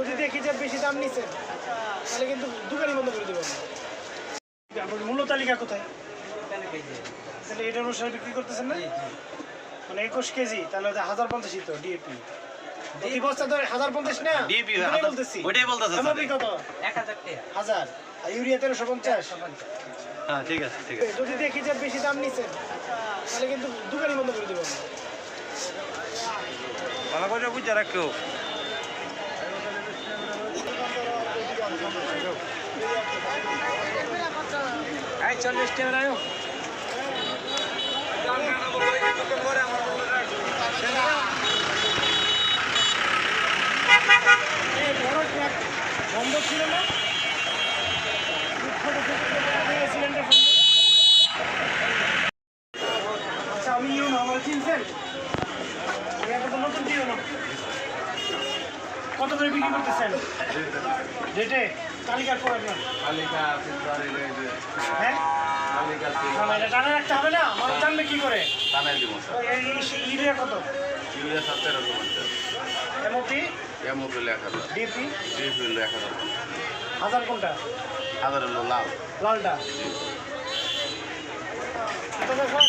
যদি দেখি যে বেশি দাম নিচ্ছেন তাহলে কিন্তু দোকানই বন্ধ করে দেবো। আপনার মূল্য তালিকা কোথায়? তাহলে এটা অনুসারে বিক্রি করতেছেন না? মানে 21 কেজি, তাহলে 1050 তো ডিএপি। প্রতি বস্তা তো 1050 না? ডিএপি বলতেছি। ওইটাই বলতেছে স্যার। এমপি কত? 1000 টাকা। 1000। আর ইউরিয়া 1350। হ্যাঁ ঠিক আছে ঠিক আছে। যদি দেখি যে বেশি দাম নিচ্ছেন তাহলে কিন্তু দোকানই বন্ধ করে দেবো। ভালো করে বুঝে রাখো। এই 40 টাকা রাখো। বড় ট্রাক বন্ধ ছিল না? সিলিন্ডার বন্ধ। আচ্ছা আমি ইউনো আমার চিনছেন? এটা তো নতুন ইউনো। কত করে বিক্রি করতেছেন? রেটে তালিকা করেন না। হ্যাঁ না না, এটা টানা রাখতে হবে না। মানুষ জানবে কি করে? ইউরিয়া কত? এমওপি ডিপি 1000 কোনটা? লালটা কত দেখুন?